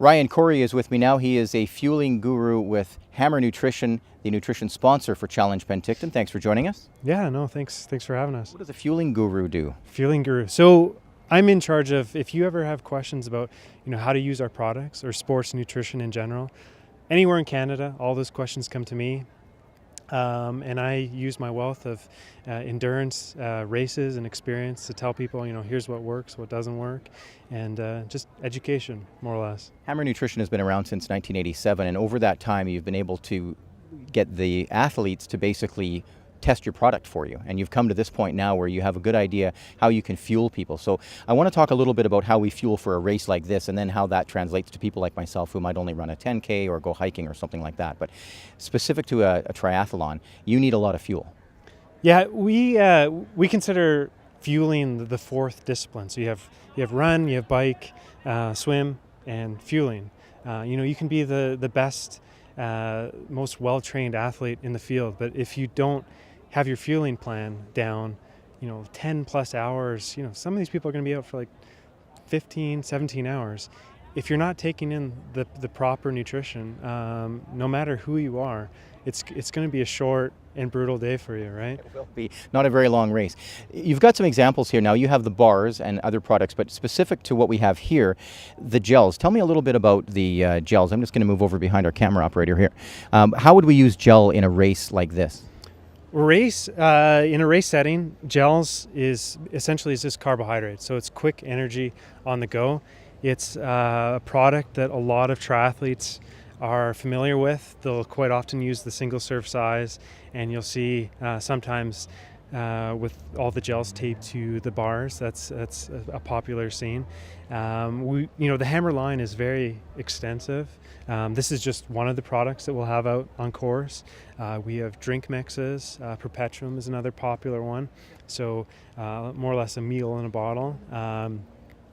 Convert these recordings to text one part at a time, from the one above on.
Ryan Correy is with me now. He is a fueling guru with Hammer Nutrition, the nutrition sponsor for Challenge Penticton. Thanks for joining us. Yeah, no, thanks for having us. What does a fueling guru do? Fueling guru. So I'm in charge of, if you ever have questions about, how to use our products or sports nutrition in general, anywhere in Canada, all those questions come to me. And I use my wealth of endurance races and experience to tell people, here's what works, what doesn't work, and just education, more or less. Hammer Nutrition has been around since 1987, and over that time you've been able to get the athletes to basically test your product for you, and you've come to this point now where you have a good idea how you can fuel people. So I want to talk a little bit about how we fuel for a race like this, and then how that translates to people like myself who might only run a 10K or go hiking or something like that. But specific to a triathlon, you need a lot of fuel. Yeah, we consider fueling the fourth discipline. So you have run, you have bike, swim, and fueling. You can be the best, most well-trained athlete in the field, but if you don't have your fueling plan down, 10 plus hours, some of these people are going to be out for like 15, 17 hours. If you're not taking in the proper nutrition, no matter who you are, it's going to be a short and brutal day for you, right? It will be not a very long race. You've got some examples here now. You have the bars and other products, but specific to what we have here, the gels. Tell me a little bit about the gels. I'm just going to move over behind our camera operator here. How would we use gel in a race like this? In a race setting, gels is essentially just carbohydrates, so it's quick energy on the go. It's a product that a lot of triathletes are familiar with. They'll quite often use the single serve size, and you'll see sometimes with all the gels taped to the bars. That's a popular scene. The Hammer line is very extensive. This is just one of the products that we'll have out on course. We have drink mixes. Perpetuum is another popular one. So more or less a meal in a bottle.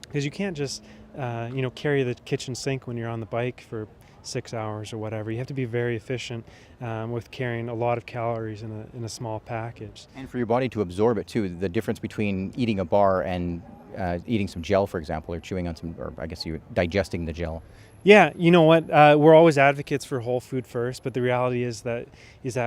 Because you can't just carry the kitchen sink when you're on the bike for 6 hours or whatever. You have to be very efficient with carrying a lot of calories in a small package. And for your body to absorb it too, the difference between eating a bar and eating some gel, for example, or chewing on some, or I guess you digesting the gel. Yeah, you know what? We're always advocates for whole food first, but the reality is that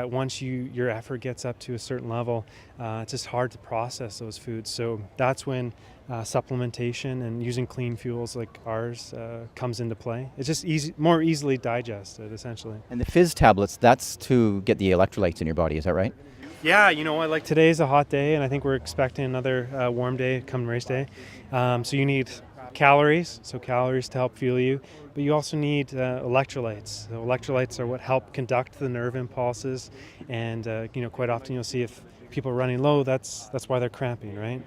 once your effort gets up to a certain level, it's just hard to process those foods. So that's when supplementation and using clean fuels like ours comes into play. It's just more easily digested, essentially. And the fizz tablets, that's to get the electrolytes in your body, is that right? Yeah, like today's a hot day, and I think we're expecting another warm day come race day. So you need calories to help fuel you, but you also need electrolytes. So electrolytes are what help conduct the nerve impulses, and quite often you'll see if people are running low, that's why they're cramping, right?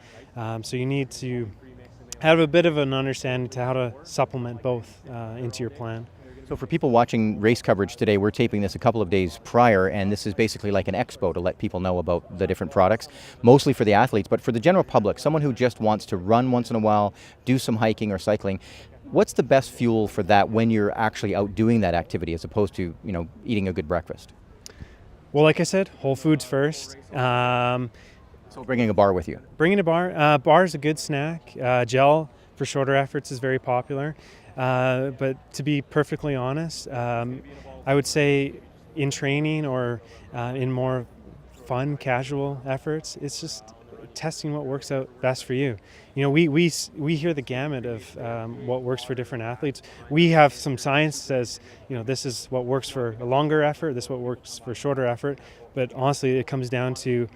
So you need to have a bit of an understanding to how to supplement both into your plan. So for people watching race coverage today, we're taping this a couple of days prior, and this is basically like an expo to let people know about the different products, mostly for the athletes, but for the general public, someone who just wants to run once in a while, do some hiking or cycling. What's the best fuel for that when you're actually out doing that activity as opposed to, eating a good breakfast? Well, like I said, whole foods first. So bringing a bar with you? Bringing a bar. Bar is a good snack. Gel for shorter efforts is very popular. But to be perfectly honest, I would say in training or in more fun, casual efforts, it's just testing what works out best for you. We hear the gamut of what works for different athletes. We have some science that says, this is what works for a longer effort, this is what works for a shorter effort. But honestly, it comes down to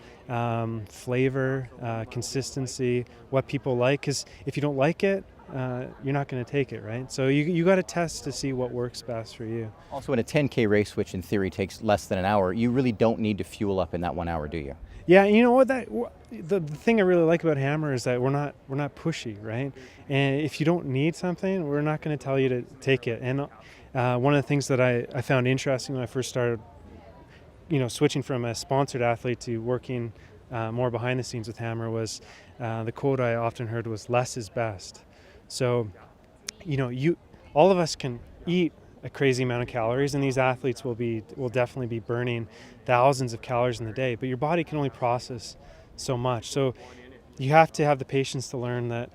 flavor, consistency, what people like. Because if you don't like it, you're not going to take it, right? So you got to test to see what works best for you. Also, in a 10K race, which in theory takes less than an hour, you really don't need to fuel up in that 1 hour, do you? Yeah, you know what? The thing I really like about Hammer is that we're not pushy, right? And if you don't need something, we're not going to tell you to take it. And one of the things that I found interesting when I first started, switching from a sponsored athlete to working more behind the scenes with Hammer was the quote I often heard was "less is best." So, all of us can eat a crazy amount of calories, and these athletes will definitely be burning thousands of calories in the day, but your body can only process so much. So you have to have the patience to learn that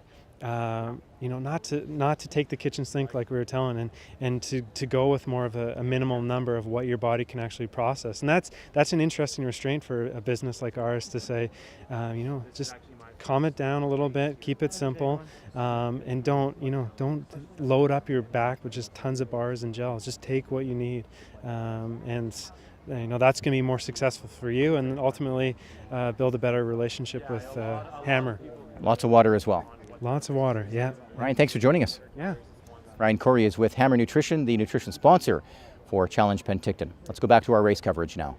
not to take the kitchen sink like we were telling, and to go with more of a minimal number of what your body can actually process. And that's an interesting restraint for a business like ours to say, just calm it down a little bit, keep it simple, and don't load up your back with just tons of bars and gels. Just take what you need, and that's going to be more successful for you, and ultimately build a better relationship with Hammer. Lots of water as well. Lots of water, yeah. Ryan, thanks for joining us. Yeah. Ryan Correy is with Hammer Nutrition, the nutrition sponsor for Challenge Penticton. Let's go back to our race coverage now.